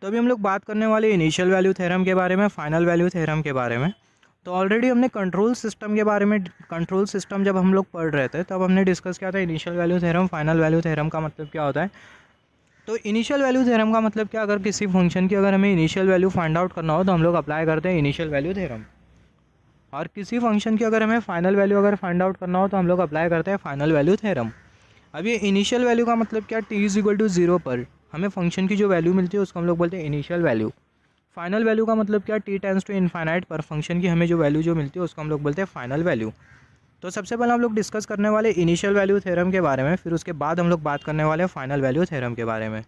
तो अभी हम लोग बात करने वाले इनिशियल वैल्यू थ्योरम के बारे में, फाइनल वैल्यू थ्योरम के बारे में। तो ऑलरेडी हमने कंट्रोल सिस्टम के बारे में, कंट्रोल सिस्टम जब हम लोग पढ़ रहे थे तब हमने डिस्कस किया था initial value theorem, final value theorem का मतलब क्या होता है। तो इनिशियल वैल्यू थ्योरम का मतलब क्या, अगर किसी फंक्शन की अगर हमें इनिशियल वैल्यू फाइंड आउट करना हो तो हम लोग अप्लाई करते हैं इनिशियल वैल्यू थ्योरम, और किसी फंक्शन की अगर हमें फाइनल वैल्यू अगर फाइंड आउट करना हो तो हम लोग अप्लाई करते हैं फाइनल वैल्यू थ्योरम। अब ये इनिशियल वैल्यू का मतलब क्या, टी इज इक्वल टू 0 पर हमें फंक्शन की जो वैल्यू मिलती है उसको हम लोग बोलते हैं इनिशियल वैल्यू। फाइनल वैल्यू का मतलब क्या, टी टेंड्स टू इनफाइनाइट पर फंक्शन की हमें जो वैल्यू जो मिलती है उसको हम लोग बोलते हैं फाइनल वैल्यू। तो सबसे पहले हम लोग डिस्कस करने वाले इनिशियल वैल्यू थ्योरम के बारे में, फिर उसके बाद हम लोग बात करने वाले हैं फाइनल वैल्यू थ्योरम के बारे में।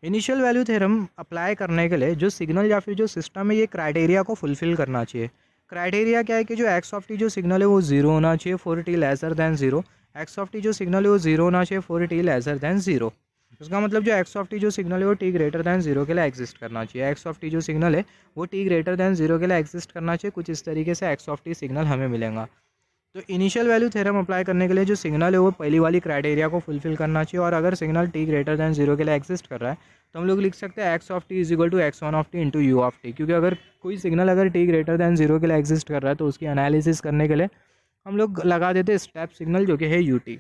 इनिशियल वैल्यू थ्योरम अप्लाई करने के लिए जो सिग्नल या फिर जो सिस्टम है ये क्राइटेरिया को फुलफिल करना चाहिए। क्राइटेरिया क्या है कि जो एक्स ऑफ टी जो सिग्नल है वो जीरो होना चाहिए for T lesser than zero. X of T जो सिग्नल है वो जीरो होना चाहिए for T lesser than zero. उसका मतलब जो एक्स ऑफ टी जो सिग्नल है वो टी ग्रेटर दैन जीरो के लिए एग्जिस्ट करना चाहिए। एक्स ऑफ टी जो सिग्नल है वो टी ग्रेटर दैन जीरो के लिए एग्जिस्ट करना चाहिए। कुछ इस तरीके से एक्स ऑफ टी सिग्नल हमें मिलेगा। तो इनिशियल वैल्यू थ्योरम अप्लाई करने के लिए जो सिग्नल है वो पहली वाली क्राइटेरिया को फुलफिल करना चाहिए। और अगर signal T greater than zero के लिए एग्जिस्ट कर रहा है तो हम लोग लिख सकते हैं x of T is equal to x one of t into u of t, क्योंकि अगर कोई सिग्नल अगर टी ग्रेटर दैन जीरो के लिए एग्जिस्ट कर रहा है तो उसकी एनालिसिस करने के लिए हम लोग लगा देते हैं स्टेप सिग्नल जो कि है यू टी।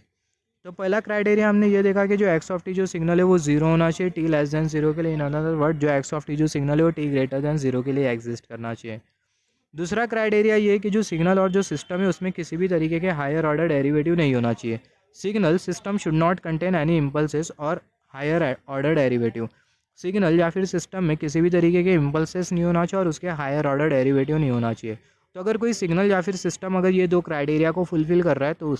तो पहला क्राइटेरिया हमने ये देखा कि जो एक्स ऑफ टी जो सिग्नल है वो जीरो होना चाहिए टी लेस दैन जीरो के लिए। इन अदर वर्ड जो एक्स ऑफ टी जो सिग्नल है वो टी ग्रेटर दैन जीरो के लिए एग्जिस्ट करना चाहिए। दूसरा क्राइटेरिया ये कि जो सिग्नल और जो सिस्टम है उसमें किसी भी तरीके के हायर ऑर्डर डेरिवेटिव नहीं होना चाहिए। Signal system should not contain any impulses और हायर ऑर्डर डेरिवेटिव। सिग्नल या फिर सिस्टम में किसी भी तरीके के इम्पल्सेस नहीं होना चाहिए और उसके हायर ऑर्डर डेरिवेटिव नहीं होना चाहिए। तो अगर कोई सिग्नल या फिर सिस्टम अगर ये दो क्राइटेरिया को फुलफिल कर रहा है तो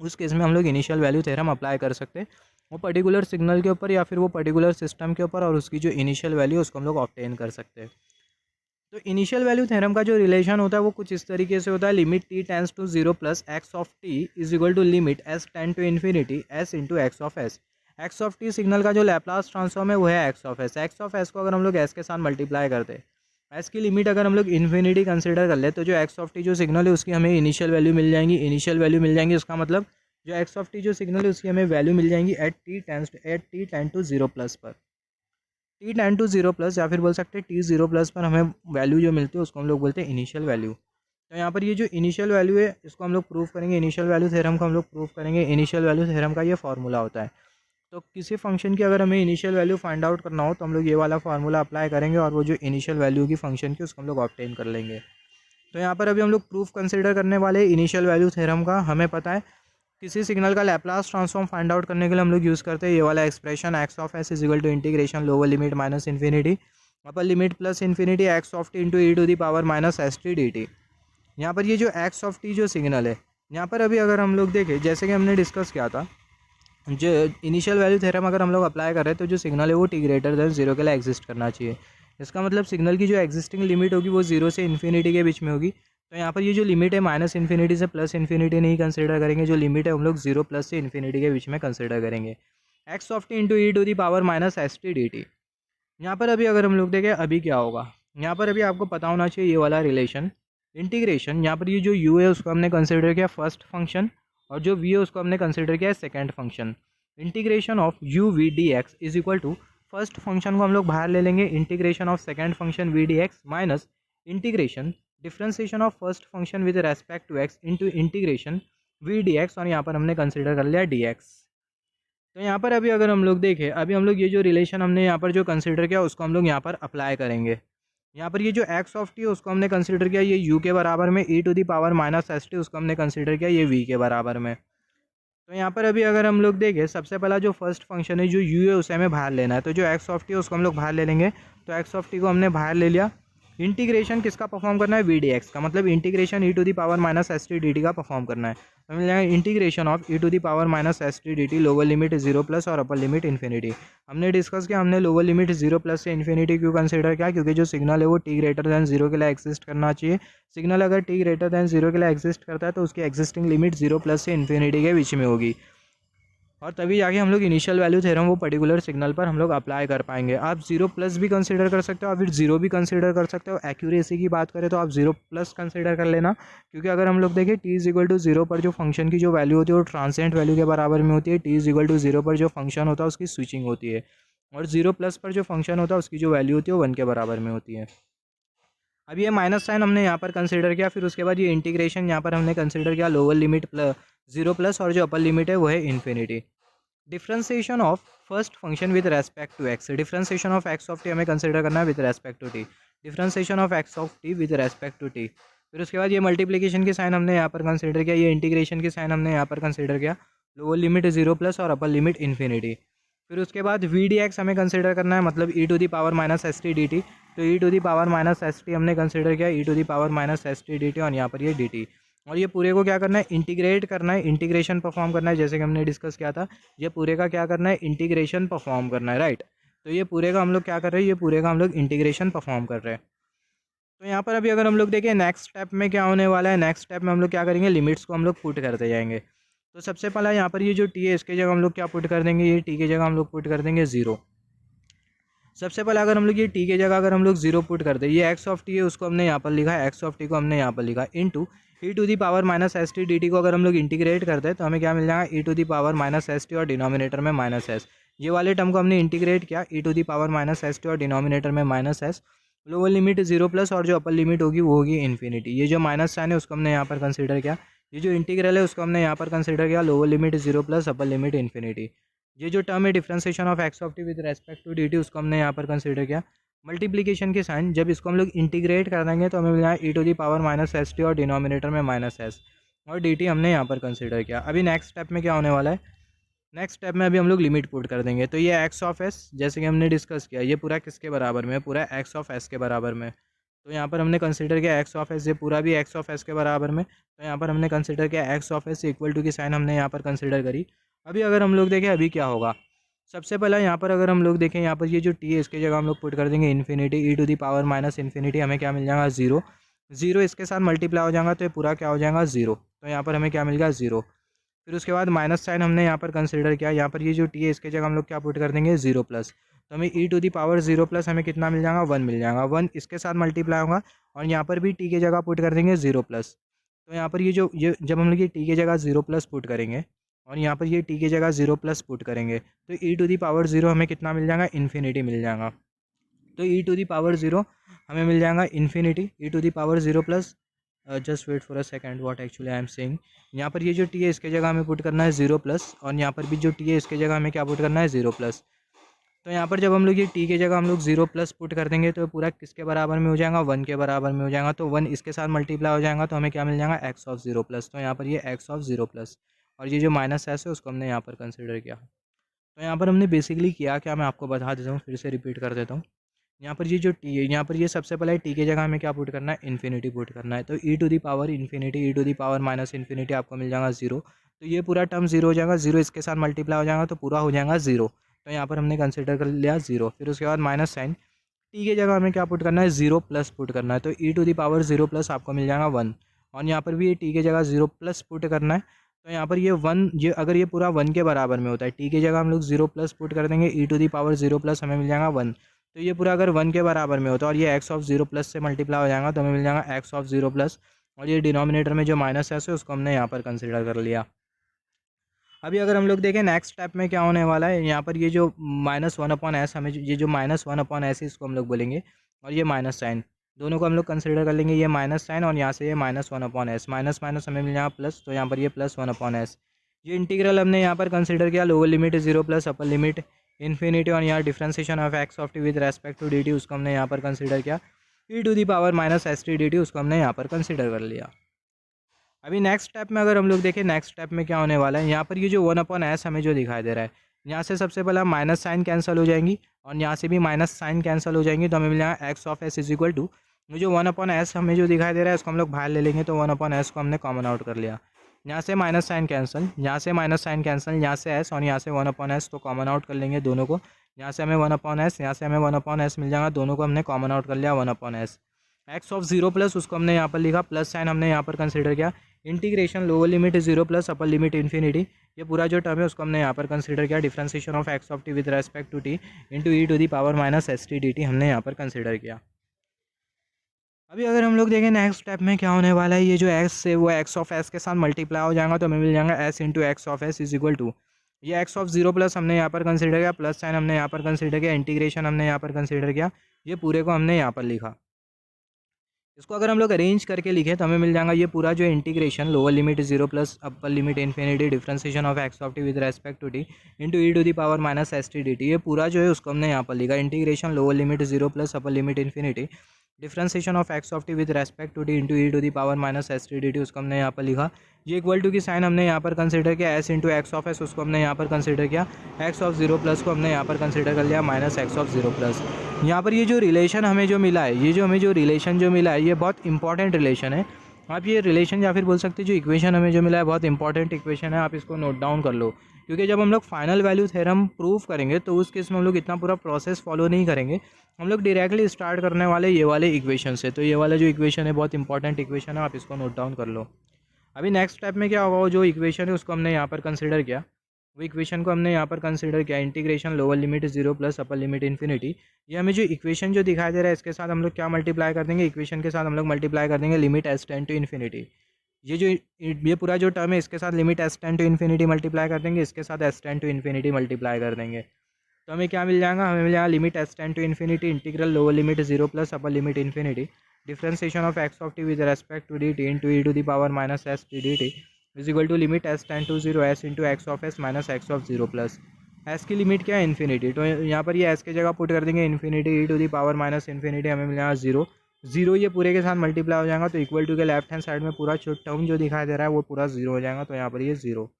उस केस में हम लोग इनिशियल वैल्यू थ्योरम अप्लाई कर सकते हैं वो पर्टिकुलर सिग्नल के ऊपर या फिर वो पर्टिकुलर सिस्टम के ऊपर, और उसकी जो इनिशियल वैल्यू उसको हम लोग ऑब्टेन कर सकते हैं। तो इनिशियल वैल्यू थ्योरम का जो रिलेशन होता है वो कुछ इस तरीके से होता है, limit t tends to zero plus x of T is equal to limit S ten to infinity S into x of S. X of T signal का जो लैप्लास ट्रांसफॉर्म है वो है x of S. X of s को अगर हम लोग S के साथ मल्टीप्लाई करते हैं, एस की लिमिट अगर हम लोग इन्फिनिटी कंसिडर कर ले तो जो एक्स ऑफ टी जो सिग्नल है उसकी हमें इनिशियल वैल्यू मिल जाएंगी। इनिशियल वैल्यू मिल जाएंगी उसका मतलब जो एक्स ऑफ टी जो सिग्नल है उसकी हमें वैल्यू मिल जाएंगी at T tend to zero plus पर। T tend to zero plus या फिर बोल सकते हैं टी जीरो प्लस पर हमें वैल्यू जो मिलती है उसको हम लोग बोलते हैं इनिशियल वैल्यू। तो यहाँ पर ये जो इनिशियल वैल्यू है इसको हम लोग प्रूव करेंगे, इनिशियल वैल्यू थ्योरम को हम लोग प्रूव करेंगे। इनिशियल वैल्यू थ्योरम का ये फार्मूला होता है। तो किसी फंक्शन की अगर हमें इनिशियल वैल्यू फाइंड आउट करना हो तो हम लोग ये वाला फार्मूला अप्लाई करेंगे और वो जो इनिशियल वैल्यू की फंक्शन की उसको हम लोग ऑब्टेन कर लेंगे। तो यहाँ पर अभी हम लोग प्रूफ कंसिडर करने वाले इनिशियल वैल्यू थ्योरम का। हमें पता है किसी सिग्नल का लैप्लास ट्रांसफॉर्म फाइंड आउट करने के लिए हम लोग यूज़ करते हैं ये वाला expression x of S is equal to integration lower limit minus infinity upper limit plus infinity x of t into E to the power minus S T D t. यहाँ पर ये जो एक्स ऑफ टी जो signal है यहाँ पर अभी अगर हम लोग देखें जैसे कि हमने डिस्कस किया था, जो इनिशियल वैल्यू थ्योरम अगर हम लोग अप्लाई कर रहे हैं तो जो सिग्नल है वो टी ग्रेटर देन जीरो के लिए एग्जिस्ट करना चाहिए। इसका मतलब सिग्नल की जो एग्जिस्टिंग लिमिट होगी वो जीरो से इन्फिनिटी के बीच में होगी। तो यहाँ पर ये जो लिमिट है माइनस इन्फिनिटी से प्लस इन्फिनिटी नहीं कंसिडर करेंगे, जो लिमिट है हम लोग जीरो प्लस से इन्फिनिटी के बीच में कंसिडर करेंगे। X of t into E to the power minus S T D t. यहाँ पर अभी अगर हम लोग देखें अभी क्या होगा, यहाँ पर अभी आपको पता होना चाहिए ये वाला रिलेशन इंटीग्रेशन। यहाँ पर ये जो यू है उसको हमने कंसिडर किया फर्स्ट फंक्शन और जो वी है उसको हमने कंसिडर किया second function. Integration of u v D x is equal to first function को हम लोग बाहर ले लेंगे, integration of second function v D x minus integration differentiation of first function with respect to x into integration v D x, और यहाँ पर हमने कंसिडर कर लिया डी एक्स। तो यहाँ पर अभी अगर हम लोग देखें अभी हम लोग ये जो रिलेशन हमने यहाँ पर जो कंसिडर किया उसको हम लोग यहाँ पर अप्लाई करेंगे। यहाँ पर ये जो एक्स ऑफ टी उसको हमने कंसिडर किया ये यू के बराबर में, E to the power minus S T उसको हमने कंसिडर किया ये वी के बराबर में। तो यहाँ पर अभी अगर हम लोग देखें सबसे पहला जो फर्स्ट फंक्शन है जो यू है उसे हमें बाहर लेना है। तो जो एक्स ऑफ टी है उसको हम लोग बाहर ले लेंगे। तो एक्स ऑफ टी को हमने बाहर ले लिया। इंटीग्रेशन किसका परफॉर्म करना है, वी डी एक्स का, मतलब integration e to the power minus S T D t का परफॉर्म करना है। तो मिल जाएगा integration of e to the power minus S T D T lower limit zero plus और अपर लिमिट इन्फिनिटी। हमने डिस्कस किया हमने लोअर लिमिट जीरो प्लस से इन्फिनिटी क्यों कंसिडर किया, क्योंकि जो सिग्नल है वो टी ग्रेटर दैन जीरो के लिए एग्जिस्ट करना चाहिए। सिग्नल अगर टी ग्रेटर दैन जीरो के लिए एग्जिस्ट करता है तो उसकी एग्जिस्टिंग लिमिट जीरो प्लस से इन्फिनिटी के बीच में होगी, और तभी जाके हम लोग इनिशियल वैल्यू थ्योरम वो पर्टिकुलर सिग्नल पर हम लोग अप्लाई कर पाएंगे। आप जीरो प्लस भी कंसीडर कर सकते हो और फिर जीरो भी कंसीडर कर सकते हो। एक्यूरेसी की बात करें तो आप जीरो प्लस कंसीडर कर लेना, क्योंकि अगर हम लोग देखें t is equal to zero पर जो फंक्शन की जो वैल्यू होती है वो ट्रांसेंट वैल्यू के बराबर में होती है। T is equal to zero पर जो फंक्शन होता है उसकी स्विचिंग होती है। और 0 प्लस पर जो फंक्शन होता है उसकी जो वैल्यू होती है वो 1 के बराबर में होती है। अब ये माइनस साइन हमने यहाँ पर कंसिडर किया, फिर उसके बाद ये इंटीग्रेशन यहाँ पर हमने कंसिडर किया लोअर लिमिट 0 प्लस और जो अपर लिमिट है वो है infinity. Differentiation of first function with respect to x, differentiation of x of t हमें कंसिडर करना है with respect to t, differentiation of x of T with respect to t. फिर उसके बाद ये मल्टीप्लिकेशन की साइन हमने यहाँ पर कंसिडर किया, ये इंटीग्रेशन की साइन हमने यहाँ पर कंसिडर किया लोअर लिमिट 0 प्लस और अपर लिमिट इन्फिनिटी। फिर उसके बाद वी डी एक्स हमें कंसिडर करना है, मतलब E to the power minus S T D T. तो E to the power minus S T हमने कंसिडर किया, E to the power minus S T D T और यहाँ पर ये डी टी। और ये पूरे को क्या करना है, इंटीग्रेट करना है, इंटीग्रेशन परफॉर्म करना है, जैसे कि हमने डिस्कस किया था। ये पूरे का क्या करना है, इंटीग्रेशन परफॉर्म करना है, राइट। तो ये पूरे का हम लोग क्या कर रहे हैं, ये पूरे का हम लोग इंटीग्रेशन परफॉर्म कर रहे हैं। तो यहाँ पर अभी अगर हम लोग देखें नेक्स्ट स्टेप में क्या होने वाला है, नेक्स्ट स्टेप में हम लोग क्या करेंगे, लिमिट्स को हम लोग पुट करते जाएंगे। तो सबसे पहला यहाँ पर ये जो टी है इसके जगह हम लोग क्या पुट कर देंगे, ये टी की जगह हम लोग पुट कर देंगे 0। सबसे पहले अगर हम लोग ये टी की जगह अगर हम लोग 0 पुट कर दें, ये एक्स ऑफ टी है उसको हमने यहाँ पर लिखा है, एक्स ऑफ टी को हमने यहाँ पर लिखा into e to the power minus S T D t को अगर हम लोग इंटीग्रेट करते हैं तो हमें क्या मिल जाएगा, E to the power minus S T और डिनोमिनेटर में माइनस एस। ये वाले टर्म को हमने इंटीग्रेट किया, E to the power minus S T और डिनोमिनेटर में minus S. Lower limit 0 plus और जो अपर लिमिट होगी वो होगी इन्फिनिटी। ये जो माइनस साइन है उसको हमने यहाँ पर कंसिडर किया, ये जो इंटीग्रल है उसको हमने यहाँ पर कंसिडर किया lower limit 0 plus upper limit infinity. ये जो टर्म है differentiation of x of T with respect to D T उसको हमने यहाँ पर कंसिडर किया। मल्टीप्लिकेशन की साइन जब इसको हम लोग इंटीग्रेट कर देंगे तो हमें मिल जाएगा E to the power minus S T और डिनोमिनेटर में माइनस एस और डी टी हमने यहाँ पर कंसिडर किया। अभी नेक्स्ट स्टेप में क्या होने वाला है, नेक्स्ट स्टेप में अभी हम लोग लिमिट पुट कर देंगे। तो ये एक्स ऑफ एस जैसे कि हमने डिस्कस किया ये पूरा किसके बराबर में है, पूरा एक्स ऑफ एस के बराबर में। तो यहाँ पर हमने कंसिडर किया एक्स ऑफ एस, ये पूरा भी एक्स ऑफ एस के बराबर में। तो यहाँ पर हमने कंसिडर किया x of s equal to की साइन हमने यहाँ पर कंसिडर करी। अभी अगर हम लोग देखें अभी क्या होगा, सबसे पहला यहाँ पर अगर हम लोग देखें यहाँ पर ये जो टी है इसकी जगह हम लोग पुट कर देंगे infinity, E to the power minus infinity हमें क्या मिल जाएगा 0। 0 इसके साथ मल्टीप्लाई हो जाएगा तो ये पूरा क्या हो जाएगा 0। तो यहाँ पर हमें क्या मिल गया 0। फिर उसके बाद माइनस साइन हमने यहाँ पर कंसिडर किया, यहाँ पर ये जो टी है इसके जगह हम लोग क्या पुट कर देंगे 0 प्लस। तो हमें ई टू दी पावर 0 प्लस हमें कितना मिल जाएगा 1 मिल जाएगा, 1 इसके साथ मल्टीप्लाई होगा और यहाँ पर भी टी की जगह पुट कर देंगे 0 प्लस। तो यहाँ पर ये जब हम लोग ये टी की जगह 0 प्लस पुट करेंगे और यहाँ पर ये टी की जगह 0 प्लस पुट करेंगे तो ई टू दी पावर 0 हमें कितना मिल जाएगा, इन्फिनिटी मिल जाएगा। तो ई टू दी पावर 0 हमें मिल जाएगा infinity, E to the power 0 plus just wait for a second what actually I am saying. यहाँ पर ये जो टी है इसके जगह हमें पुट करना है 0 प्लस और यहाँ पर भी जो टी है इसके जगह हमें क्या पुट करना है 0 प्लस। तो यहाँ पर जब हम लोग ये टी के जगह हम लोग 0 प्लस पुट कर देंगे तो पूरा किसके बराबर में हो जाएगा, 1 के बराबर में हो जाएगा। तो 1 इसके साथ मल्टीप्लाई हो जाएगा तो हमें क्या मिल जाएगा एक्स ऑफ 0 प्लस। तो यहाँ पर ये एक्स ऑफ 0 प्लस और ये जो माइनस एस है उसको हमने यहाँ पर कंसिडर किया। तो यहाँ पर हमने बेसिकली किया क्या, मैं आपको बता देता हूँ, फिर से रिपीट कर देता हूँ। यहाँ पर ये जो टी है यहाँ पर ये सबसे पहले टी की जगह हमें क्या पुट करना है, इन्फिनिटी पुट करना है। तो E to the power infinity, E to the power minus infinity आपको मिल जाएगा 0। तो ये पूरा टर्म 0 हो जाएगा, 0 इसके साथ मल्टीप्लाई हो जाएगा तो पूरा हो जाएगा 0। तो यहाँ पर हमने कंसिडर कर लिया 0। फिर उसके बाद माइनस साइन, टी की जगह हमें क्या पुट करना है 0 प्लस पुट करना है। तो E to the power 0 plus आपको मिल जाएगा 1 और यहाँ पर भी ये टी की जगह 0 प्लस पुट करना है। तो यहाँ पर ये 1 ये अगर ये पूरा 1 के बराबर में होता है, टी की जगह हम लोग 0 प्लस पुट कर देंगे, ई टू दी पावर 0 प्लस हमें मिल जाएगा 1। तो ये पूरा अगर 1 के बराबर में होता है और ये एक्स ऑफ 0 प्लस से मल्टीप्लाई हो जाएगा तो हमें मिल जाएगा एक्स ऑफ 0 प्लस और ये डिनोमिनेटर में जो माइनस है उसको हमने यहाँ पर कंसिडर कर लिया। अभी अगर हम लोग देखें नेक्स्ट स्टेप में क्या होने वाला है, यहाँ पर ये जो -1/s हमें ये जो -1/s इसको हम लोग बोलेंगे और ये माइनस साइन दोनों को हम लोग कंसिडर कर लेंगे, ये माइनस साइन और यहाँ से ये -1/s माइनस माइनस हमें मिल जाएगा प्लस। तो यहाँ पर ये +1/s। ये इंटीग्रल हमने यहाँ पर कंसिडर किया lower limit 0 plus upper limit infinity और यहाँ differentiation of x of T with respect to D T उसको हमने यहाँ पर कंसिडर किया, E to the power minus S T D T उसको हमने यहाँ पर कंसिडर कर लिया। अभी नेक्स्ट स्टेप में अगर हम लोग देखें नेक्स्ट स्टेप में क्या होने वाला है, यहाँ पर ये जो 1/s हमें जो दिखाई दे रहा है यहाँ से सबसे पहला माइनस साइन कैंसिल हो जाएंगी और यहाँ से भी माइनस साइन कैंसिल हो जाएंगी। तो हमें मिलेगा x of S is equal to जो 1/s हमें जो दिखाई दे रहा है इसको हम लोग बाहर ले लेंगे। तो 1/s को हमने कॉमन आउट कर लिया, यहाँ से माइनस साइन कैंसिल, यहाँ से माइनस साइन कैंसिल, यहाँ से एस और यहाँ से 1/s तो कॉमन आउट कर लेंगे दोनों को। यहाँ से हमें 1/s, यहाँ से हमें 1/s मिल जाएगा, दोनों को हमने कॉमन आउट कर लिया 1/s। एक्स ऑफ 0 प्लस उसको हमने यहाँ पर लिखा, प्लस साइन हमने यहाँ पर कंसिडर किया, integration lower limit 0 plus upper limit infinity ये पूरा जो टर्म है उसको हमने यहाँ पर कंसिडर किया, differentiation of x of T with respect to T into E to the power minus S T D T हमने यहाँ पर कंसिडर किया। अभी अगर हम लोग देखें नेक्स्ट स्टेप में क्या होने वाला है, ये जो एक्स है वो एक्स ऑफ एस के साथ मल्टीप्लाई हो जाएगा तो हमें मिल जाएगा s into x of S is equal to ये एक्स ऑफ जीरो प्लस हमने यहाँ पर कंसिडर किया, प्लस साइन हमने यहाँ पर कंसिडर किया, इंटीग्रेशन हमने यहाँ पर कंसिडर किया, ये पूरे को हमने यहाँ पर लिखा। इसको अगर हम लोग अरेंज करके लिखें तो हमें मिल जाएगा ये पूरा जो integration lower limit zero plus upper limit infinity differentiation of x of T with respect to T into E to the power minus S T D T, ये पूरा जो है उसको हमने यहाँ पर लिखा। Integration lower limit zero plus upper limit infinity differentiation of x of T with respect to T into E to the power minus S T D T, उसको हमने यहाँ पर लिखा। ये इक्वल टू की साइन हमने यहाँ पर कंसिडर किया, S into x of S उसको हमने यहाँ पर कंसिडर किया, एक्स ऑफ जीरो प्लस को हमने यहाँ पर कंसिडर कर लिया minus x of zero plus. यहाँ पर ये जो रिलेशन हमें जो मिला है, ये जो हमें जो रिलेशन जो मिला है ये बहुत इंपॉर्टेंट रिलेशन है। आप ये रिलेशन या फिर बोल सकते हैं जो इक्वेशन हमें जो मिला है बहुत इंपॉर्टेंट इक्वेशन है, आप इसको नोट डाउन कर लो। क्योंकि जब हम लोग फाइनल वैल्यू थ्योरम प्रूव करेंगे तो उस केस में हम लोग इतना पूरा प्रोसेस फॉलो नहीं करेंगे, हम लोग डायरेक्टली स्टार्ट करने वाले ये वाले इक्वेशन से। तो ये वाला जो इक्वेशन है बहुत इंपॉर्टेंट इक्वेशन है, आप इसको नोट डाउन कर लो। अभी नेक्स्ट स्टेप में क्या होगा, वो जो इक्वेशन है उसको हमने यहाँ पर कंसिडर किया, वो इक्वेशन को हमने यहाँ पर कंसिडर किया integration lower limit zero plus upper limit infinity. ये हमें जो इक्वेशन जो दिखाई दे रहा है इसके साथ हम लोग क्या मल्टीप्लाई कर देंगे, इक्वेशन के साथ हम लोग मल्टीप्लाई कर देंगे limit S tend to infinity. ये पूरा जो टर्म है इसके साथ limit S tend to infinity multiply कर देंगे, इसके साथ s tend to infinity multiply कर देंगे। तो हमें क्या मिल जाएगा, हमें मिल जाएगा limit S tend to infinity integral lower limit zero plus upper limit infinity differentiation of x of T with respect to D T into E to the power minus S T D t is equal to limit S tend to zero S into x of S minus x of zero plus. S की limit क्या है, infinity, तो यहाँ पर ये S की जगह put कर देंगे infinity E to the power minus infinity, हमें मिल जाएगा जीरो। जीरो ये पूरे के साथ मल्टीप्लाई हो जाएगा तो इक्वल टू के लेफ्ट हैंड साइड में पूरा टर्म जो दिखाई दे रहा है वो पूरा जीरो हो जाएगा, तो यहाँ पर ये जीरो।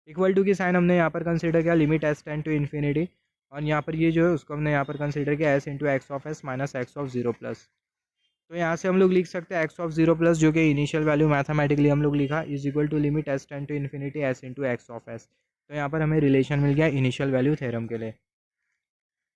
इक्वल टू की साइन हमने यहाँ पर कंसिडर किया limit S tend to infinity, और यहाँ पर ये जो है उसको हमने यहाँ पर कंसिडर किया S into x of S minus x of zero plus. तो यहाँ से हम लोग लिख सकते हैं एक्स ऑफ जीरो प्लस जो कि इनिशियल वैल्यू मैथमेटिकली हम लोग लिखा is equal to limit S tend to infinity S into x of S. तो यहाँ पर हमें रिलेशन मिल गया इनिशियल वैल्यू थ्योरम के लिए।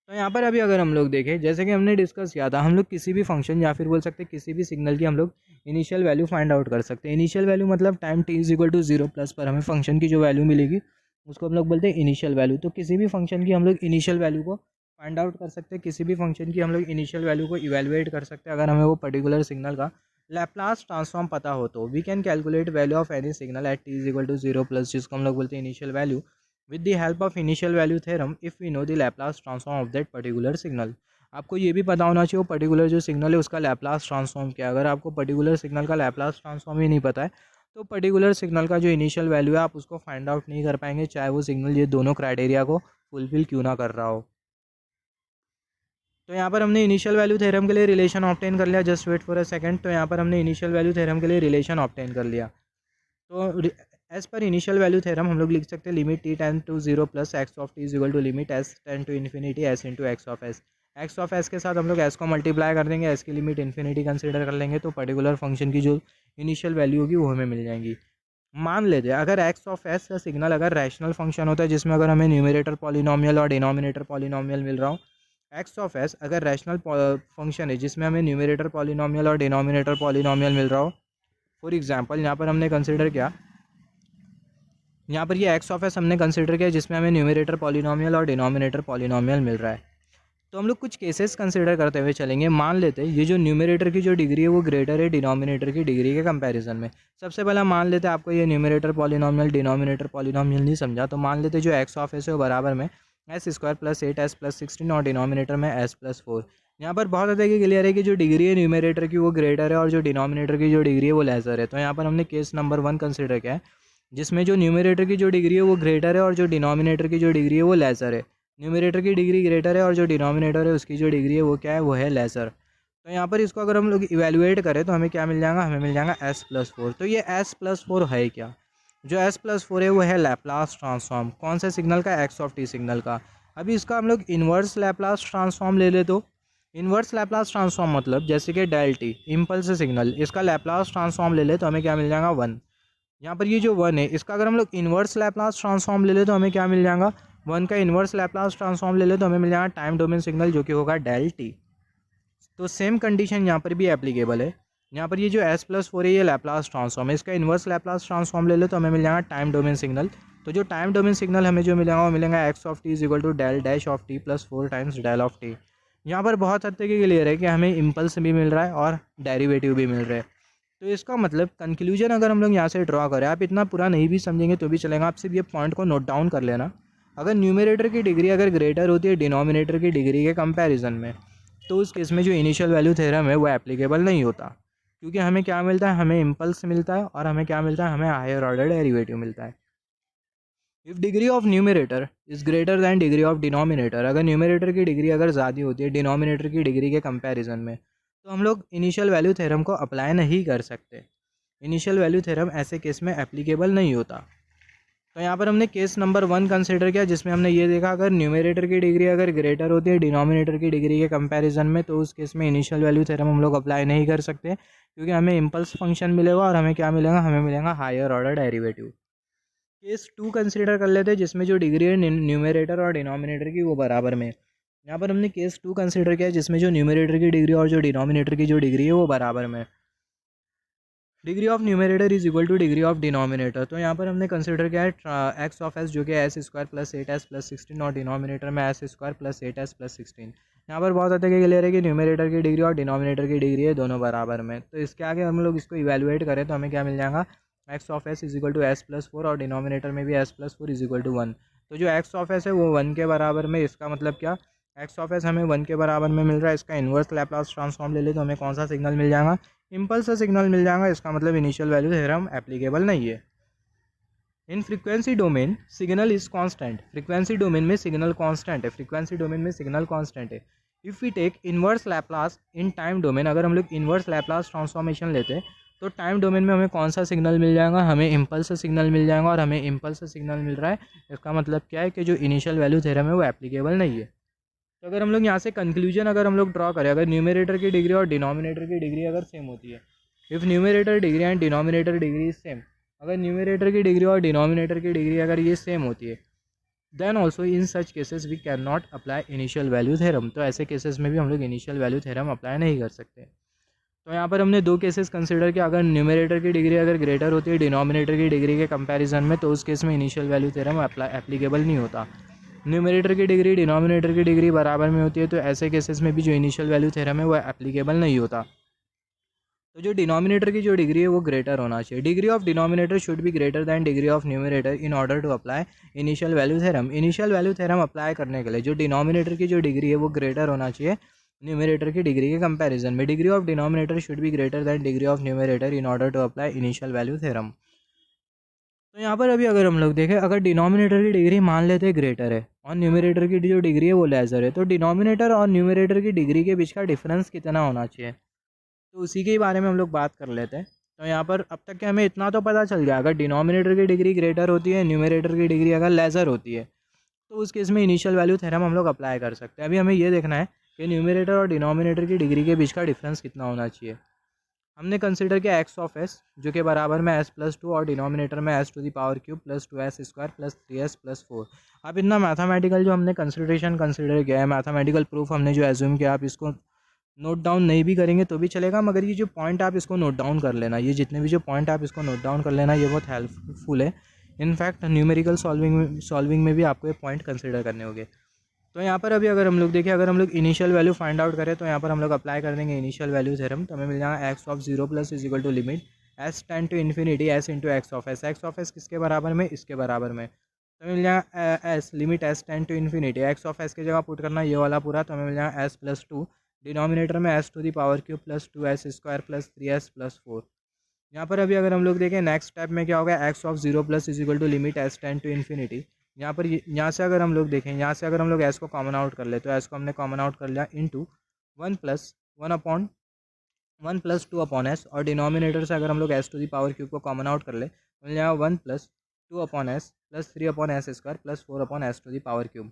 तो यहाँ पर अभी अगर हम लोग देखें, जैसे कि हमने डिस्कस किया था, हम लोग किसी भी फंक्शन या फिर बोल सकते हैं किसी भी सिग्नल की हम लोग इनिशियल वैल्यू फाइंड आउट कर सकते हैं। इनिशियल वैल्यू मतलब time T is equal to zero plus पर हमें फंक्शन की जो वैल्यू मिलेगी उसको हम लोग बोलते हैं इनिशियल वैल्यू। तो किसी भी फंक्शन की हम लोग इनिशियल वैल्यू को फाइंड आउट कर सकते हैं, किसी भी फंक्शन की हम लोग इनिशियल वैल्यू को इवेलुएट कर सकते हैं। अगर हमें वो पर्टिकुलर सिग्नल का लैप्लास ट्रांसफॉर्म पता हो तो we can calculate value of any signal at T is equal to zero plus, जिसको हम लोग बोलते हैं initial value, with the help of initial value theorem if we know the Laplace transform of that particular signal. आपको ये भी पता होना चाहिए वो पर्टिकुलर जो सिग्नल है उसका लैप्लास ट्रांसफॉर्म क्या है। अगर आपको पर्टिकुलर सिग्नल का लैप्लास ट्रांसफॉर्म ही नहीं पता है तो पर्टिकुलर सिग्नल का जो इनिशियल वैल्यू है आप उसको फाइंड आउट नहीं कर पाएंगे, चाहे वो सिग्नल ये दोनों क्राइटेरिया को फुलफिल क्यों ना कर रहा हो। तो यहाँ पर हमने इनिशियल वैल्यू थ्योरम के लिए रिलेशन ऑब्टेन कर लिया, just wait for a second. तो यहाँ पर हमने इनिशियल वैल्यू थ्योरम के लिए रिलेशन ऑब्टेन कर लिया। तो as per initial value theorem हम लोग लिख सकते हैं limit T tend to zero plus x of T is equal to limit S tend to infinity S into x of S. X of S के साथ हम लोग एस को मल्टीप्लाई कर देंगे, एस की लिमिट इन्फिनिटी कंसिडर कर लेंगे, तो पर्टिकुलर फंक्शन की जो इनिशियल वैल्यू होगी वो हमें मिल जाएंगी। मान लेते हैं अगर एक्स ऑफ एस का सिग्नल अगर रैशनल फंक्शन होता है जिसमें अगर हमें न्यूमरेटर पॉलिनोमियल और डिनोमिनेटर पॉलिनोमियल मिल रहा हो, एक्स ऑफ एस अगर रैशनल फंक्शन है जिसमें हमें न्यूमरेटर पॉलिनोमियल और डिनोमिनेटर पॉलिनोमियल मिल रहा हो, फॉर एग्जांपल यहाँ पर हमने कंसिडर किया, यहाँ पर ये एक्स ऑफ एस हमने कंसिडर किया जिसमें हमें न्यूमरेटर पॉलिनोमियल और डिनोमिनेटर पॉलिनोमियल मिल रहा है। तो हम लोग कुछ केसेस कंसिडर करते हुए चलेंगे। मान लेते हैं ये जो न्यूमरेटर की जो डिग्री है वो ग्रेटर है डिनोमिनेटर की डिग्री के कंपैरिजन में। सबसे पहला मान लेते हैं आपको ये न्यूमरेटर पॉलिनोमियल डिनोमिनेटर पॉलिनोमियल नहीं समझा, तो मान लेते हैं जो एक्स ऑफ एस है वो बराबर में S square plus 8s plus 16 और डिनोमिनेटर में एस प्लस 4। यहाँ पर बहुत ज़्यादा कि क्लियर है कि जो डिग्री है न्यूमरेटर की वो ग्रेटर है और जो डिनोमिनेटर की जो डिग्री है वो लेसर है। तो यहाँ पर हमने केस नंबर 1 कंसिडर किया है जिसमें जो न्यूमरेटर की जो डिग्री है वो ग्रेटर है और जो डिनोमिनेटर की जो डिग्री है वो लेसर है। न्यूमरेटर की डिग्री ग्रेटर है और जो डिनोमिनेटर है उसकी जो डिग्री है वो क्या है, वो है लेसर। तो यहाँ पर इसको अगर हम लोग इवेलुएट करें तो हमें क्या मिल जाएगा, हमें मिल जाएगा एस प्लस 4। तो ये एस प्लस 4 है क्या, जो एस प्लस 4 है वो है लैप्लास ट्रांसफॉर्म। कौन से सिग्नल का, एक्स ऑफ टी सिग्नल का। अभी इसका हम लोग इन्वर्स लैप्लास ट्रांसफॉर्म ले ले, तो इन्वर्स लैप्लास ट्रांसफॉर्म मतलब जैसे कि डेल टी इम्पल्स सिग्नल, इसका लैप्लास ट्रांसफॉर्म ले ले तो हमें क्या मिल जाएगा 1। यहाँ पर ये जो 1 है इसका अगर हम लोग इन्वर्स लैप्लास ट्रांसफॉर्म ले ले तो हमें क्या मिल जाएगा, 1 का इन्वर्स लैप्लास ट्रांसफॉर्म ले ले तो हमें मिल जाएगा टाइम डोमेन सिग्नल जो कि होगा डेल टी। तो सेम कंडीशन यहाँ पर भी एप्लीकेबल है। यहाँ पर ये जो एस प्लस 4 है ये लैप्लास ट्रांसफॉर्म है, इसका इन्वर्स लैप्लास ट्रांसफॉर्म ले ले तो हमें मिल जाएगा टाइम डोमेन सिग्नल। तो जो टाइम डोमेन सिग्नल हमें जो मिलेगा वो मिलेगा x of T is equal to del dash of T plus 4 times del of T. यहाँ पर बहुत हद तक क्लियर है कि हमें इम्पल्स भी मिल रहा है और डेरिवेटिव भी मिल रहा है। तो इसका मतलब कंक्लूजन अगर हम लोग यहाँ से ड्रॉ करें, आप इतना पूरा नहीं भी समझेंगे तो भी चलेगा, आप सिर्फ ये पॉइंट को नोट डाउन कर लेना। अगर न्यूमरेटर की डिग्री अगर ग्रेटर होती है डिनोमिनेटर की डिग्री के कंपैरिजन में, तो उस केस में जो इनिशियल वैल्यू थ्योरम है वो एप्लीकेबल नहीं होता, क्योंकि हमें क्या मिलता है, हमें इम्पल्स मिलता है और हमें क्या मिलता है, हमें हायर ऑर्डर डेरिवेटिव मिलता है। If degree of numerator is greater than degree of denominator, अगर न्यूमरेटर की डिग्री अगर ज़्यादा होती है डिनोमिनेटर की डिग्री के कंपैरिजन में, तो हम लोग इनिशियल वैल्यू थ्योरम को अप्लाई नहीं कर सकते। इनिशियल वैल्यू थ्योरम ऐसे केस में एप्लीकेबल नहीं होता। तो यहाँ पर हमने केस नंबर 1 कंसिडर किया, जिसमें हमने ये देखा अगर न्यूमरेटर की डिग्री अगर ग्रेटर होती है डिनोमिनेटर की डिग्री के कंपैरिजन में, तो उस केस में इनिशियल वैल्यू थ्योरम हम लोग अप्लाई नहीं कर सकते, क्योंकि हमें इम्पल्स फंक्शन मिलेगा और हमें क्या मिलेगा, हमें मिलेगा higher order derivative. Case 2 consider कर लेते हैं, जिसमें जो डिग्री है न्यूमरेटर और डिनोमिनेटर की वो बराबर में। यहाँ पर हमने केस 2 कंसिडर किया, जिसमें जो न्यूमरेटर की डिग्री और जो डिनोमिनेटर की जो डिग्री है वो बराबर में। Degree of numerator is equal two degree of denominator, तो यहाँ पर हमने कंसिडर किया है एक्स ऑफ एस जो कि S square plus 8s plus 16 और डिनोमिनेटर में S square plus 8s plus 16। यहाँ पर बहुत अच्छे क्लियर है कि न्यूमरेटर की डिग्री और डिनोमिनेटर की डिग्री है दोनों बराबर में। तो इसके आगे हम लोग इसको इवेलुएट करें तो हमें क्या मिल जाएगा, X of S is equal to S plus 4 और डिनोमिनेटर में भी S plus 4 is equal to 1। तो जो एक्स ऑफ एस है वो 1 के बराबर में, इसका मतलब क्या, एक्स ऑफ एस हमें 1 के बराबर में मिल रहा है, इसका इन्वर्स लैप्लास ट्रांसफॉर्म ले ले तो हमें कौन सा सिग्नल मिल जाएगा, इम्पल्स से सिग्नल मिल जाएगा। इसका मतलब इनिशियल वैल्यू थ्योरम एप्लीकेबल नहीं है। In frequency domain signal is constant, frequency domain में सिग्नल कांस्टेंट है, फ्रीक्वेंसी डोमेन में सिग्नल कांस्टेंट है। If we take inverse Laplace in time domain, अगर हम लोग इन्वर्स लैप्लास ट्रांसफॉर्मेशन लेते हैं तो टाइम डोमेन में हमें कौन सा सिग्नल मिल जाएगा, हमें इम्पल्स से सिग्नल मिल जाएगा, और हमें इम्पल्स से सिग्नल मिल रहा है। इसका मतलब क्या है कि जो इनिशियल वैल्यू थ्योरम है वो एप्लीकेबल नहीं है। तो अगर हम लोग यहाँ से कंक्लूजन अगर हम लोग ड्रॉ करें, अगर न्यूमरेटर की डिग्री और डिनोमिनेटर की डिग्री अगर सेम होती है, if numerator degree and denominator degree is same, अगर न्यूमरेटर की डिग्री और डिनोमिनेटर की डिग्री अगर ये सेम होती है, then also in such cases we can not apply initial value theorem, तो ऐसे केसेस में भी हम लोग इनिशियल वैल्यू थ्योरम अप्लाई नहीं कर सकते। तो यहाँ पर हमने 2 केसेस कंसिडर किया, अगर न्यूमरेटर की डिग्री अगर ग्रेटर होती है डिनोमिनेटर की डिग्री के कंपैरिजन में, तो उस केस में इनिशियल वैल्यू थ्योरम एप्लीकेबल नहीं होता। न्यूमरेटर की डिग्री डिनोमिनेटर की डिग्री बराबर में होती है, तो ऐसे केसेस में भी जो इनिशियल वैल्यू थ्योरम है वो एप्लीकेबल नहीं होता। तो जो डिनोमिनेटर की जो डिग्री है वो ग्रेटर होना चाहिए। Degree of denominator should be greater than degree of numerator in order to apply initial value theorem. Initial value theorem apply करने के लिए जो डिनोमिनेटर की जो डिग्री है वो ग्रेटर होना चाहिए न्यूमरेटर की डिग्री के कंपैरिजन में। Degree of denominator should be greater than degree of numerator in order to apply initial value theorem. तो यहाँ पर अभी अगर हम लोग देखें, अगर डिनोमिनेटर की डिग्री मान लेते हैं ग्रेटर है और न्यूमरेटर की जो डिग्री है वो लेसर है, तो डिनोमिनेटर और न्यूमरेटर की डिग्री के बीच का डिफरेंस कितना होना चाहिए, तो उसी के बारे में हम लोग बात कर लेते हैं। तो यहाँ पर अब तक के हमें इतना तो पता चल गया, अगर डिनोमिनेटर की डिग्री ग्रेटर होती है, न्यूमरेटर की डिग्री अगर लेसर होती है, तो उस केस में इनिशियल वैल्यू थ्योरम हम लोग अप्लाई कर सकते हैं। अभी हमें ये देखना है कि न्यूमरेटर और डिनोमिनेटर की डिग्री के बीच का डिफरेंस कितना होना चाहिए। हमने कंसिडर किया एक्स ऑफ एस जो कि बराबर में एस प्लस 2 और डिनोमिनेटर में S to the power cube plus 2s square plus 3s plus 4। अब इतना मैथमेटिकल जो हमने कंसिडर किया है, मैथमेटिकल प्रूफ हमने जो एज्यूम किया, आप इसको नोट डाउन नहीं भी करेंगे तो भी चलेगा, मगर ये जो पॉइंट आप इसको नोट डाउन कर लेना, ये जितने भी जो पॉइंट आप इसको नोट डाउन कर लेना, ये बहुत हेल्पफुल है। इनफैक्ट न्यूमेरिकल सॉल्विंग में भी आपको ये पॉइंट कंसिडर करने होंगे। तो यहाँ पर अभी अगर हम लोग देखें, अगर हम लोग इनिशियल वैल्यू फाइंड आउट करें, तो यहाँ पर हम लोग अप्लाई कर देंगे इनिशियल वैल्यू थ्योरम, तो हमें मिल जाएगा X of 0 plus is equal to limit S ten to infinity S into x of S. X of S किसके बराबर में, इसके बराबर में, तो हमें मिल जाएगा S limit S ten to infinity, x of S की जगह पुट करना ये वाला पूरा, तो हमें मिल जाएगा एस प्लस 2 डिनोमिनेटर में S to the power cube plus 2s square plus 3s plus 4। यहाँ पर अभी अगर हम लोग देखें नेक्स्ट स्टेप में क्या होगा, X of 0 plus is equal to limit S ten to infinity. यहाँ पर यहाँ से अगर हम लोग देखें, यहाँ से अगर हम लोग एस को कॉमन आउट कर ले, तो एस को हमने कॉमन आउट कर लिया इंटू 1 प्लस 2 अपॉन एस, और डिनोमिनेटर से अगर हम लोग S to the power cube को कॉमन आउट कर ले तो मिल जाएगा 1 plus 2 upon S plus 3 upon S square plus 4 upon S to the power cube.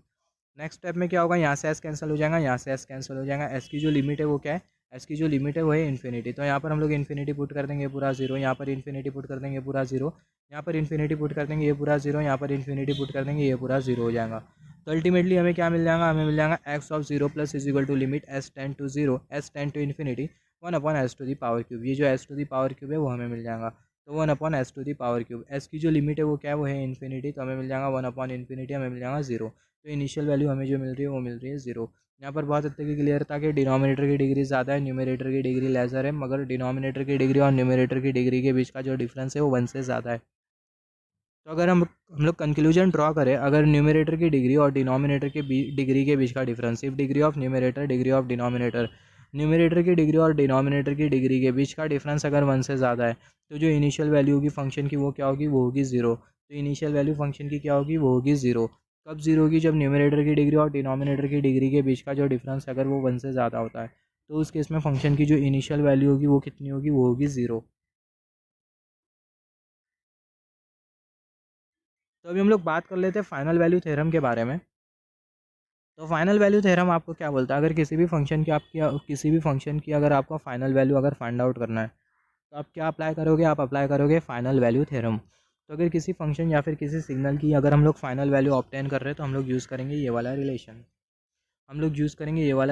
Next step में क्या होगा, यहाँ से एस कैंसिल हो जाएगा, यहाँ से एस कैंसिल हो जाएगा, एस की जो लिमिट है वो क्या है, एस की जो लिमिट है वो है इन्फिनिटी। तो यहाँ पर हम लोग इन्फिनिटी पुट कर देंगे पूरा 0, यहाँ पर इन्फिनिटी पुट कर देंगे पूरा 0, यहाँ पर इन्फिनिटी पुट कर देंगे ये पूरा 0, यहाँ पर इन्फिनिटी पुट कर देंगे ये पूरा 0 हो जाएगा। तो अल्टीमेटली हमें क्या मिल जाएगा, हमें मिल जाएगा X of 0 plus is equal to limit S ten to 0 S ten to infinity 1 upon S to the power cube. ये जो S to the power cube है वो हमें मिल जाएगा, तो 1 upon S to the power cube. S की जो लिमिट है वो क्या है, वो है इन्फिनिटी, तो हमें मिल जाएगा 1 अपॉन इन्फिनिटी, हमें मिल जाएगा 0। तो इनिशियल वैल्यू हमें जो मिल रही है वो मिल रही है 0। यहाँ पर बहुत अच्छे की क्लियर था कि डिनोमिनेटर की डिग्री ज़्यादा है, न्यूमरेटर की डिग्री लेसर है, मगर डिनोमिनेटर की डिग्री और न्यूमरेटर की डिग्री के बीच का जो डिफरेंस है वो 1 से ज़्यादा है। तो अगर हम लोग कंक्लूजन ड्रॉ करें, अगर न्यूमरेटर की डिग्री और डिनोमिनेटर के डिग्री के बीच का difference, if degree of numerator degree of denominator, numerator की डिग्री और डिनोमिनेटर की डिग्री के बीच का डिफरेंस अगर 1 से ज़्यादा है, तो जो इनिशियल वैल्यू होगी फंक्शन की वो क्या होगी, वो होगी 0। तो इनिशियल वैल्यू फंक्शन की क्या होगी, वो होगी 0। कब 0 होगी, जब न्यूमरेटर की डिग्री और डिनोमिनेटर की डिग्री के बीच का जो डिफरेंस अगर वो 1 से ज़्यादा होता है, तो उस केस में फंक्शन की जो इनिशियल वैल्यू होगी वो कितनी होगी, वो होगी 0। तो अभी हम लोग बात कर लेते हैं फाइनल वैल्यू थ्योरम के बारे में। तो फाइनल वैल्यू थ्योरम आपको क्या बोलता है, अगर किसी भी फंक्शन की अगर आपको फाइनल वैल्यू अगर फाइंड आउट करना है, तो आप क्या अप्लाई करोगे, आप अप्लाई करोगे फाइनल वैल्यू थ्योरम। तो अगर किसी फंक्शन या फिर किसी सिग्नल की अगर हम लोग फाइनल वैल्यू ऑब्टेन कर रहे हैं, तो हम लोग यूज़ करेंगे ये वाला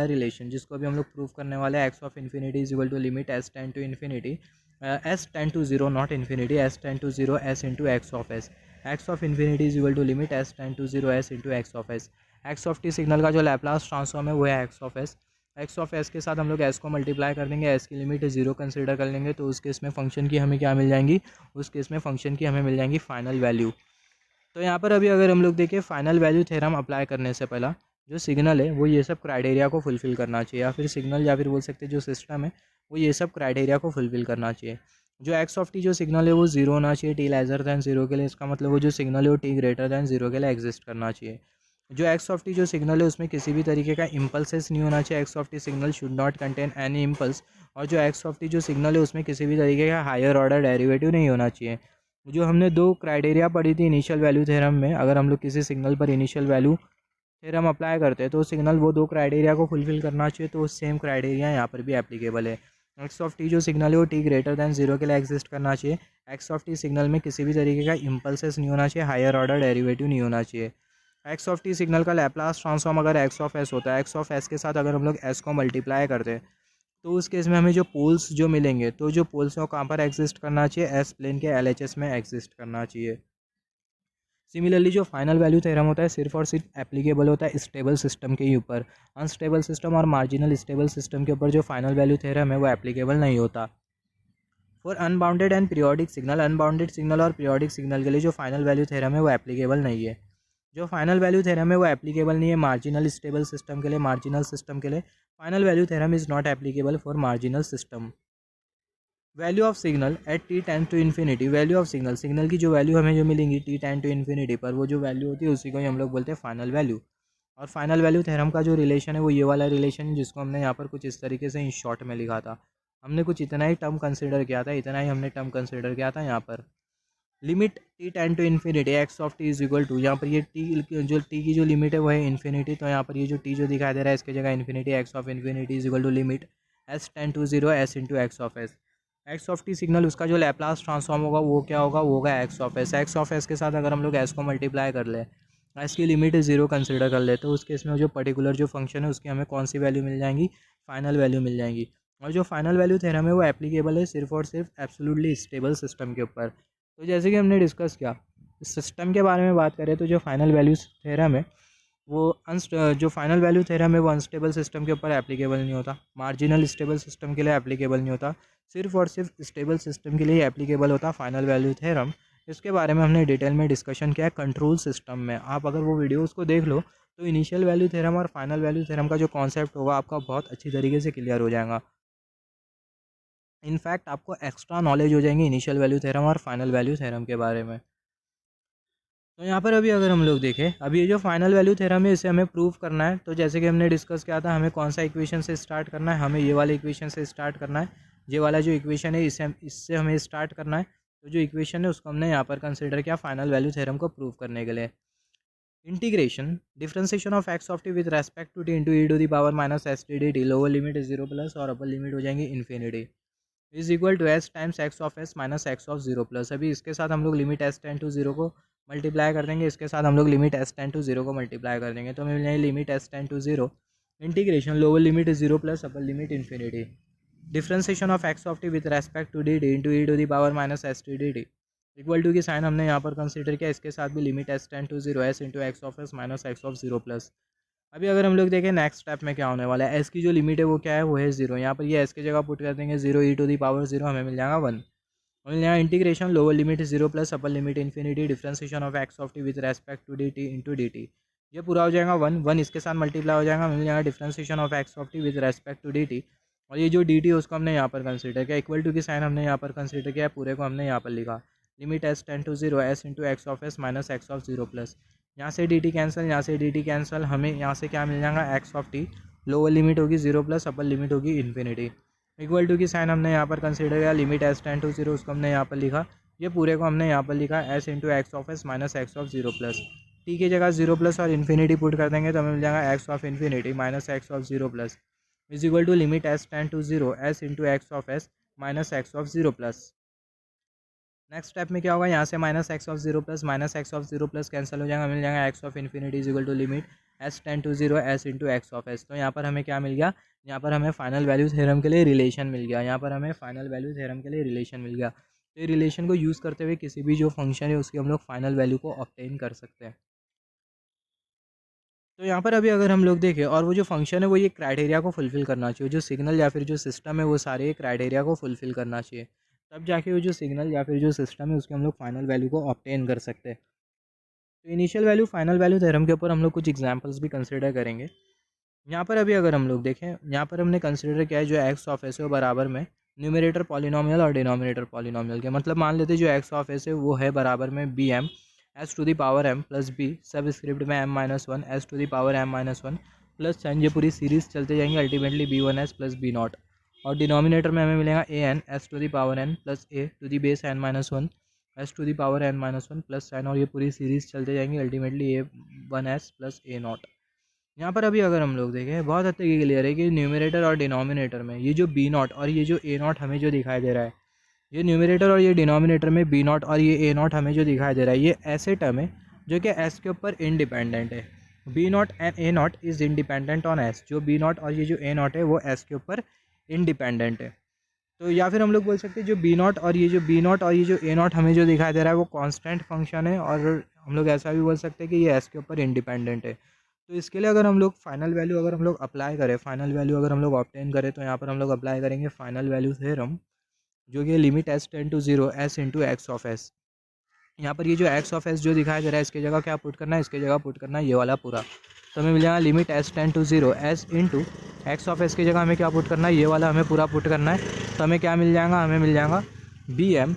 रिलेशन, जिसको अभी हम लोग प्रूव करने वाले हैं। X of infinity is equal to limit S ten to infinity S ten to zero, naught infinity, S ten to zero S into x of S. X of infinity is equal to limit S ten to zero S into x of S. X of T signal का जो Laplace transform है वो है x of S. X of S के साथ हम लोग S को मल्टीप्लाई कर देंगे, एस की लिमिट 0 कंसिडर कर लेंगे, तो उस केस में फंक्शन की हमें क्या मिल जाएंगी, उस केस में फंक्शन की हमें मिल जाएंगी फाइनल वैल्यू। तो यहाँ पर अभी अगर हम लोग देखें फाइनल वैल्यू थ्योरम अप्लाई करने से पहला जो सिग्नल है वो ये सब क्राइटेरिया को फुलफ़िल करना चाहिए, या फिर सिग्नल या फिर बोल सकते हैं जो सिस्टम है वो ये सब क्राइटेरिया को फुलफ़िल करना चाहिए। जो एक्स ऑफ टी जो सिग्नल है वो 0 होना चाहिए टी लेसर दैन 0 के लिए, इसका मतलब वो जो सिग्नल है वो टी ग्रेटर दैन 0 के लिए एग्जिस्ट करना चाहिए। जो एक्स ऑफ टी जो सिग्नल है उसमें किसी भी तरीके का इम्पल्सेस नहीं होना चाहिए, x of T signal should not contain any impulse. और जो एक्स ऑफ टी जो सिग्नल है उसमें किसी भी तरीके का हायर ऑर्डर डेरिवेटिव नहीं होना चाहिए। जो हमने दो क्राइटेरिया पढ़ी थी इनिशियल वैल्यू थ्योरम में, अगर हम लोग किसी सिग्नल पर इनिशियल वैल्यू थ्योरम अप्लाई करते हैं तो सिग्नल वो दो क्राइटेरिया को फुलफिल करना चाहिए, तो सेम क्राइटेरिया यहाँ पर भी एप्लीकेबल है। एक्स ऑफ टी जो सिग्नल है वो टी ग्रेटर दैन 0 के लिए एग्जिस्ट करना चाहिए। एक्स ऑफ टी सिग्नल में किसी भी तरीके का इम्पल्सेस नहीं होना चाहिए, हायर ऑर्डर डेरिवेटिव नहीं होना चाहिए। एक्स ऑफ टी सिग्नल का लैप्लास ट्रांसफॉर्म अगर एक्स ऑफ एस होता है, एक्स ऑफ एस के साथ अगर हम लोग एस को मल्टीप्लाई करते हैं, तो उस केस में हमें जो पोल्स जो मिलेंगे, तो जो पोल्स हैं वो कहाँ पर एग्जिस्ट करना चाहिए, एस प्लेन के एलएचएस में एग्जिस्ट करना चाहिए। सिमिलरली जो फाइनल वैल्यू थ्योरम होता है सिर्फ और सिर्फ एप्लीकेबल होता है स्टेबल सिस्टम के ही ऊपर। अनस्टेबल सिस्टम और मार्जिनल स्टेबल सिस्टम के ऊपर जो फाइनल वैल्यू थ्योरम है वो एप्लीकेबल नहीं होता। For unbounded and periodic signal, unbounded signal और पीरियोडिक सिग्नल के लिए जो फाइनल वैल्यू थ्योरम है वो एप्लीकेबल नहीं है। जो फाइनल वैल्यू थ्योरम है वो एप्लीकेबल नहीं है मार्जिनल स्टेबल सिस्टम के लिए, मार्जिनल सिस्टम के लिए final value theorem is not applicable for marginal system. Value of signal at T tend to infinity, value of signal, signal की जो वैल्यू हमें जो मिलेंगी टी टेन टू इन्फिनिटी पर, वो जो वैल्यू होती है उसी को ही हम लोग बोलते हैं फाइनल वैल्यू। और फाइनल वैल्यू थ्योरम का जो रिलेशन है वो ये वाला रिलेशन है, जिसको हमने यहाँ पर कुछ इस तरीके से इन शॉर्ट में लिखा था। हमने कुछ इतना ही टर्म कंसिडर किया था, इतना ही हमने टर्म कंसिडर किया था यहाँ पर। Limit T tend to infinity x of T is equal to, यहाँ पर ये टी की जो लिमिट है वो है इन्फिनिटी, तो यहाँ पर ये जो टी जो दिखाई दे रहा है इसकी जगह infinity, x of infinity is equal to limit S ten to zero S into x of S. X of T signal उसका जो लैप्लास ट्रांसफॉर्म होगा वो क्या होगा, वो होगा X of S. X of S के साथ अगर हम लोग एस को मल्टीप्लाई कर ले, एस की लिमिट 0 कंसिडर कर ले, तो उस केस में जो पर्टिकुलर जो फंक्शन है उसकी हमें कौन सी वैल्यू मिल जाएंगी, फाइनल वैल्यू मिल जाएंगी। और जो फाइनल वैल्यू थ्योरम है वो एप्लीकेबल है सिर्फ और सिर्फ एब्सोल्युटली स्टेबल सिस्टम के ऊपर। तो जैसे कि हमने डिस्कस किया सिस्टम के बारे में बात करें, तो जो फाइनल वैल्यू थ्योरम है वो जो फाइनल वैल्यू थ्योरम है वो अनस्टेबल सिस्टम के ऊपर एप्लीकेबल नहीं होता, मार्जिनल स्टेबल सिस्टम के लिए एप्लीकेबल नहीं होता, सिर्फ और सिर्फ स्टेबल सिस्टम के लिए एप्लीकेबल होता फाइनल वैल्यू थ्योरम। इसके बारे में हमने डिटेल में डिस्कशन किया कंट्रोल सिस्टम में, आप अगर वो वीडियो उसको देख लो तो इनिशियल वैल्यू थ्योरम और फाइनल वैल्यू थ्योरम का जो कॉन्सेप्ट होगा आपका बहुत अच्छी तरीके से क्लियर हो जाएगा। इनफैक्ट आपको एक्स्ट्रा नॉलेज हो जाएंगी इनिशियल वैल्यू थ्योरम और फाइनल वैल्यू थ्योरम के बारे में। तो यहाँ पर अभी अगर हम लोग देखें, अभी ये जो फाइनल वैल्यू थ्योरम है इसे हमें प्रूव करना है, तो जैसे कि हमने डिस्कस किया था हमें कौन सा इक्वेशन से स्टार्ट करना है, हमें ये वाले इक्वेशन से स्टार्ट करना है। ये वाला जो इक्वेशन है इससे हमें स्टार्ट करना है। तो जो इक्वेशन है उसको हमने यहाँ पर कंसिडर किया फाइनल वैल्यू थ्योरम को प्रूव करने के लिए। Integration differentiation of x of T with respect to T into E to the power minus S T D T, lower limit 0 plus और अपर लिमिट हो जाएंगी infinity, is equal to S times X of S minus x of 0 plus. अभी इसके साथ हम लोग limit S ten to 0 को multiply कर देंगे, इसके साथ हम लोग लिमिट एस टेन टू 0 को मल्टीप्लाई कर देंगे, तो हमें मिल जाएगी limit S ten to 0 integration lower limit 0 plus upper limit infinity, differentiation of x of T with respect to D T into E to the power minus S T D T, equal to की sign हमने यहाँ पर consider किया, इसके साथ भी limit S ten to 0 S into x of S minus x of 0 plus. अभी अगर हम लोग देखें नेक्स्ट स्टेप में क्या होने वाला है, एस की जो लिमिट है वो क्या है, वो है 0, यहाँ पर ये एस की जगह पुट कर देंगे 0 ई टू दी पावर 0, हमें मिल जाएगा 1। और यहाँ integration lower limit 0 plus upper limit infinity differentiation of x of T with respect to D T into D T, ये पूरा हो जाएगा 1 इसके साथ मल्टीप्लाई हो जाएगा, मिल जाएगा differentiation of x of T with respect to D T, और ये जो डी टी है उसको हमने यहाँ पर कंसिडर किया, इक्वल टू की साइन हमने यहाँ पर कंसिडर किया, पूरे को हमने यहाँ पर लिखा limit S tend to 0 S into x of S minus x of 0 plus, यहाँ से डी टी कैंसिल, यहाँ से डी टी कैंसिल, हमें यहाँ से क्या मिल जाएगा X of T, lower limit होगी 0 प्लस अपर लिमिट होगी इन्फिनिटी, इक्वल टू की साइन हमने यहाँ पर कंसिडर किया, लिमिट एस टेंड टू 0 उसको हमने यहाँ पर लिखा, ये पूरे को हमने यहाँ पर लिखा S into x of S minus x of 0 plus, T की जगह 0 प्लस और इन्फिनिटी पुट कर देंगे तो हमें मिल जाएगा X of infinity minus x of 0 plus is equal to limit S tend to 0 S into x of S minus x of 0 plus. Next step में क्या होगा, यहाँ से minus x of 0 plus minus x of 0 plus cancel हो जाएगा, मिल जाएगा X of infinity is equal to limit S tend to 0 S into x of S. तो यहाँ पर हमें क्या मिल गया, यहाँ पर हमें फाइनल वैल्यू थ्योरम के लिए रिलेशन मिल गया, यहाँ पर हमें फाइनल वैल्यू थ्योरम के लिए रिलेशन मिल गया। तो ये रिलेशन को यूज़ करते हुए किसी भी जो फंक्शन है उसकी हम लोग फाइनल वैल्यू को ऑब्टेन कर सकते हैं। तो यहाँ पर अभी अगर हम लोग देखें और वो जो फंक्शन है वो ये क्राइटेरिया को फुलफ़िल करना चाहिए, जो सिग्नल या फिर जो सिस्टम है वो सारे क्राइटेरिया को फुलफ़िल करना चाहिए, तब जाके वो जो सिग्नल या फिर जो सिस्टम है उसके हम लोग फाइनल वैल्यू को ऑब्टेन कर सकते हैं। तो initial value final value theorem के ऊपर हम लोग कुछ एग्जांपल्स भी कंसिडर करेंगे। यहाँ पर अभी अगर हम लोग देखें, यहाँ पर हमने कंसिडर किया है जो एक्स ऑफ एस है वो बराबर में न्यूमरेटर पॉलिनोमियल और डिनोमिनेटर पॉलिनोमियल के, मतलब मान लेते जो एक्स ऑफ एस है वो है बराबर में B M S to the power M plus B subscript में M minus one S to the power M minus one plus sign, ये पूरी सीरीज चलते जाएंगे ultimately B one S plus B naught, और denominator में हमें मिलेगा A N S to the power N plus A to the base N minus one S to the power N minus one plus sign, और ये पूरी series चलते जाएंगे ultimately ए one S plus ए naught. यहाँ पर अभी अगर हम लोग देखें बहुत हद तक ये क्लियर है कि न्यूमरेटर और डिनोमिनेटर में ये जो बी नॉट और ये जो ए नॉट हमें जो दिखाई दे रहा है, ये न्यूमरेटर और ये डिनोमिनेटर में बी नॉट और ये ए नॉट हमें जो दिखाई दे रहा है, ये ऐसे टर्म है जो कि एस के ऊपर इंडिपेंडेंट है। B naught and A naught is independent on S, जो बी नॉट और ये जो ए नॉट है वो एस के ऊपर इंडिपेंडेंट है। तो या फिर हम लोग बोल सकते हैं जो बी नॉट और ये जो बी नॉट और ये जो ए नॉट हमें जो दिखाई दे रहा है वो कांस्टेंट फंक्शन है, और हम लोग ऐसा भी बोल सकते हैं कि ये एस के ऊपर इंडिपेंडेंट है। तो इसके लिए अगर हम लोग फाइनल वैल्यू अगर हम लोग अप्लाई करें, फाइनल वैल्यू अगर हम लोग ऑब्टेन करें, तो यहाँ पर हम लोग अप्लाई करेंगे फाइनल वैल्यू थ्योरम, जो कि limit S tend to 0 S into x of S. यहाँ पर ये जो एक्स ऑफ एस जो दिखाई दे रहा है इसकी जगह क्या पुट करना है, इसकी जगह पुट करना है ये वाला पूरा, तो हमें मिल जाएगा limit S tend to 0 S into x of S की जगह हमें क्या पुट करना है, ये वाला हमें पूरा पुट करना है। तो हमें क्या मिल जाएगा, हमें मिल जाएगा बी एम,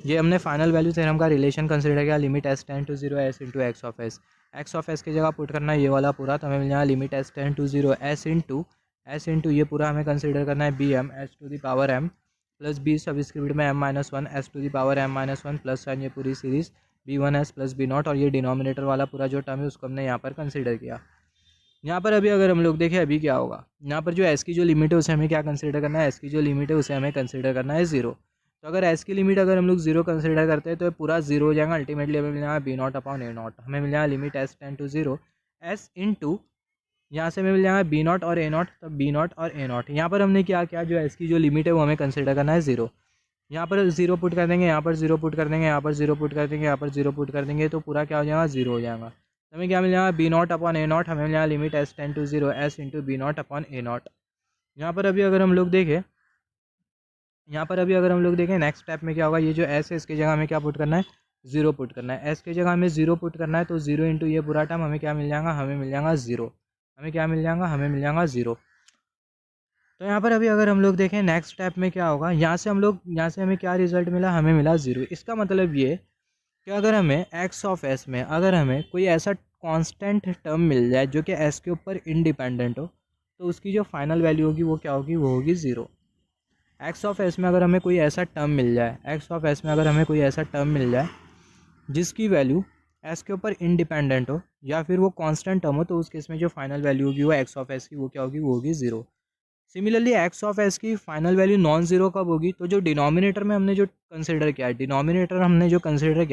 ये हमने फाइनल वैल्यू थ्योरम का रिलेशन कंसिडर किया, limit S tend to 0 S into x of S की जगह पुट करना है ये वाला पूरा, तो हमें मिल जाएगा limit S tend to 0 S into ये पूरा हमें कंसिडर करना है B M S to the power M plus B subscript में M minus one S to the power M minus one plus sign, ये पूरी series B one S plus B naught, और ये denominator वाला पूरा जो term है उसको हमने यहाँ पर कंसिडर किया। यहाँ पर अभी अगर हम लोग देखें अभी क्या होगा, यहाँ पर जो एस की जो लिमिट है उसे हमें क्या कंसिडर करना है, एस की जो लिमिट है उसे हमें कंसिडर करना है 0। तो अगर एस की लिमिट अगर हम लोग 0 कंसिडर करते हैं तो पूरा 0 हो जाएगा, अल्टीमेटली हमें मिल जाएगा B naught upon A naught, हमें मिल जाएगा limit S tend to 0 S into यहाँ से हमें मिल जाएगा बी नॉट और ए नॉट, तो बी नॉट और ए नॉट। यहाँ पर हमने क्या किया, जो एस की जो लिमिट है वो हमें कंसिडर करना है 0, यहाँ पर 0 पुट कर देंगे, यहाँ पर 0 पुट कर देंगे, यहाँ पर 0 पुट कर देंगे, यहाँ पर 0 पुट कर देंगे, तो पूरा क्या हो जाएगा 0 हो जाएगा। तो हमें क्या मिल जाएगा B naught upon A naught, हमें मिल जाएगा limit S tend to 0 S into B naught upon A naught. यहाँ पर अभी अगर हम लोग देखें, नेक्स्ट स्टेप में क्या होगा, ये जो एस है इसकी जगह हमें क्या पुट करना है, 0 पुट करना है, एस की जगह हमें 0 पुट करना है, तो 0 इंटू ये पूरा टर्म हमें क्या मिल जाएगा, हमें मिल जाएगा 0, हमें क्या मिल जाएगा, हमें मिल जाएगा 0। तो यहाँ पर अभी अगर हम लोग देखें नेक्स्ट स्टेप में क्या होगा, यहाँ से हमें क्या रिजल्ट मिला, हमें मिला 0। इसका मतलब ये कि अगर हमें एक्स ऑफ एस में अगर हमें कोई ऐसा कांस्टेंट टर्म मिल जाए जो कि एस के ऊपर इंडिपेंडेंट हो, तो उसकी जो फाइनल वैल्यू होगी वो क्या होगी, वो होगी 0। एक्स ऑफ एस में अगर हमें कोई ऐसा टर्म मिल जाए, जिसकी वैल्यू एस के ऊपर इंडिपेंडेंट हो या फिर वो कांस्टेंट टर्म हो, तो उस केस में जो फाइनल वैल्यू होगी वो एक्स ऑफ एस की वो क्या होगी, वो होगी 0। सिमिलरली एक्स ऑफ एस की फाइनल वैल्यू नॉन ज़ीरो कब होगी, तो जो डिनोमिनेटर में हमने जो कंसिडर किया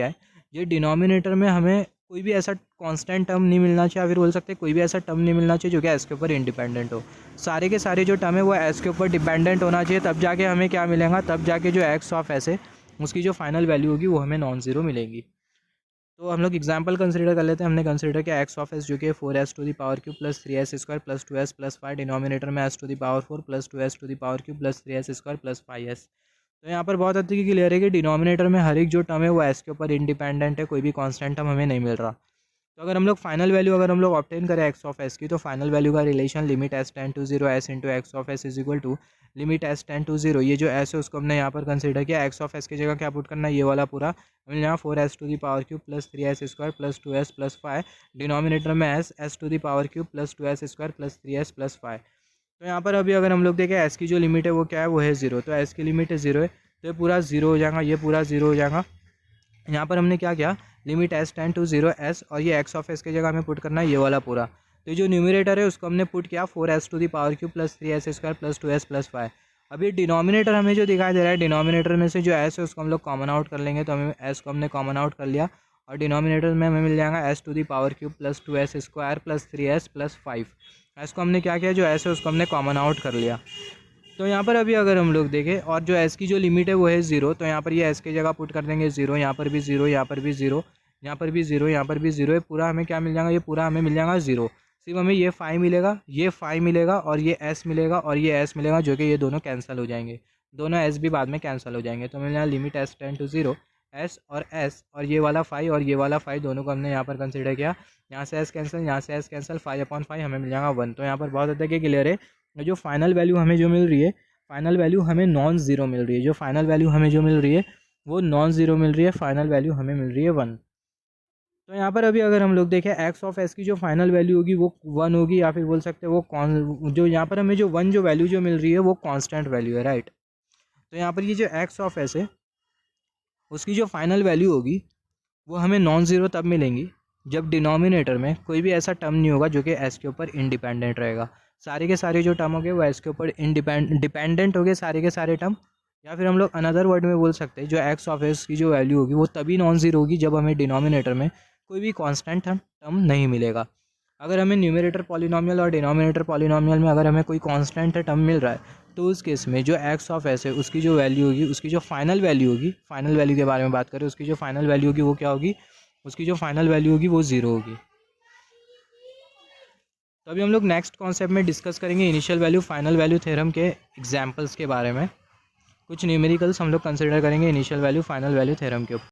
है, ये डिनोमिनेटर में हमें कोई भी ऐसा कांस्टेंट टर्म नहीं मिलना चाहिए, फिर बोल सकते हैं कोई भी ऐसा टर्म नहीं मिलना चाहिए जो कि एस के ऊपर इंडिपेंडेंट हो। सारे के सारे जो टर्म है वो एस के ऊपर डिपेंडेंट होना चाहिए, तब जाके हमें क्या मिलेगा, तब जाके जो एक्स ऑफ एस है उसकी जो फाइनल वैल्यू होगी वो हमें नॉन ज़ीरो मिलेगी। तो हम लोग एग्जांपल कंसीडर कर लेते हैं। हमने कंसीडर किया एक्स ऑफ एस जो कि 4s to the power cube plus 3s square plus 2s plus 5, denominator में s to the power 4 plus 2s to the power cube plus 3s square plus 5s। तो यहाँ पर बहुत हद तक क्लियर है कि डिनोमिनेटर में हर एक जो टर्म है वो एस के ऊपर इंडिपेंडेंट है, कोई भी कांस्टेंट टर्म हमें नहीं मिल रहा। तो अगर हम लोग फाइनल वैल्यू अगर हम लोग ऑब्टेन करें एक्स ऑफ एस की, तो फाइनल वैल्यू का relation limit S tend to zero S into x of S is equal to limit S tend to zero. ये जो एस है उसको हमने यहाँ पर कंसिडर किया, एक्स ऑफ एस की जगह क्या पुट करना है, ये वाला पूरा हमने यहाँ 4s to the power cube plus 3s square plus 2s plus 5, denominator में s to the power cube plus 2s square plus 3s plus 5। तो यहाँ पर अभी अगर हम लोग देखें एस की जो लिमिट है वो क्या है, वो है जीरो। तो एस की लिमिट है जीरो है, तो ये पूरा जीरो हो जाएगा, ये पूरा जीरो हो जाएगा। यहाँ पर हमने क्या किया, limit S tend to zero s, और ये एक्स ऑफ एस की जगह हमें पुट करना है ये वाला पूरा। तो जो न्यूमरेटर है उसको हमने पुट किया 4s to the power cube plus 3s square plus 2s plus 5। अभी डिनोमिनेटर हमें जो दिखाई दे रहा है, डिनोमिनेटर में से जो एस है उसको हम लोग कॉमन आउट कर लेंगे। तो हमें एस को हमने कॉमन आउट कर लिया, और डिनोमिनेटर में हमें मिल जाएगा s to the power cube plus 2s square plus 3s plus 5। S को हमने क्या किया, जो एस है उसको हमने कॉमन आउट कर लिया। तो यहाँ पर अभी अगर हम लोग देखें, और जो एस की जो लिमिट है वो है ज़ीरो, तो यहाँ पर ये एस की जगह पुट कर देंगे ज़ीरो, यहाँ पर भी ज़ीरो, यहाँ पर भी ज़ीरो, यहाँ पर भी ज़ीरो, यहाँ पर भी ज़ीरो है। पूरा हमें क्या मिल जाएगा, ये पूरा हमें मिल जाएगा ज़ीरो। सिर्फ हमें ये 5 मिलेगा, ये 5 मिलेगा, और ये एस मिलेगा, और ये एस मिलेगा, जो कि ये दोनों कैंसिल हो जाएंगे, दोनों एस भी बाद में कैंसिल हो जाएंगे। तो मिल जाएगा limit S tend to zero s और एस, और ये वाला 5 और ये वाला 5 दोनों को हमने यहाँ पर कंसिडर किया। यहाँ से एस कैंसिल, यहाँ से एस कैंसिल, 5/5 हमें मिल जाएगा 1। तो यहाँ पर बहुत हद तक क्लियर है, जो फाइनल वैल्यू हमें जो मिल रही है, फाइनल वैल्यू हमें नॉन ज़ीरो मिल रही है। जो फाइनल वैल्यू हमें जो मिल रही है वो नॉन ज़ीरो मिल रही है, फाइनल वैल्यू हमें मिल रही है 1। तो यहाँ पर अभी अगर हम लोग देखें एक्स ऑफ एस की जो फाइनल वैल्यू होगी वो 1 होगी, या फिर बोल सकते हैं वो जो यहाँ पर हमें जो 1 जो वैल्यू जो मिल रही है वो कांस्टेंट वैल्यू है, राइट। तो यहाँ पर ये जो एक्स ऑफ एस है उसकी जो फाइनल वैल्यू होगी वो हमें नॉन ज़ीरो तब मिलेंगी जब डिनोमिनेटर में कोई भी ऐसा टर्म नहीं होगा जो कि एस के ऊपर इंडिपेंडेंट रहेगा। सारे के सारे जो टर्म होंगे वो एस के ऊपर डिपेंडेंट हो गए, सारे के सारे टर्म। या फिर हम लोग अनदर वर्ड में बोल सकते हैं, जो एक्स ऑफ एस की जो वैल्यू होगी वो तभी नॉन ज़ीरो होगी जब हमें डिनोमिनेटर में कोई भी कांस्टेंट टर्म नहीं मिलेगा। अगर हमें न्यूमरेटर पॉलिनोमियल और डिनोमिनेटर पॉलिनोमियल में अगर हमें कोई कांस्टेंट टर्म मिल रहा है, तो उस केस में जो एक्स ऑफ एस है उसकी जो वैल्यू होगी, उसकी जो फाइनल वैल्यू होगी, फाइनल वैल्यू के बारे में बात करें, उसकी जो फाइनल वैल्यू होगी वो क्या होगी, उसकी जो फाइनल वैल्यू होगी वो ज़ीरो होगी। तो अभी हम लोग नेक्स्ट कॉन्सेप्ट में डिस्कस करेंगे initial value final value theorem के एग्जांपल्स के बारे में। कुछ न्यूमेरिकल्स हम लोग कंसिडर करेंगे initial value final value theorem के ऊपर।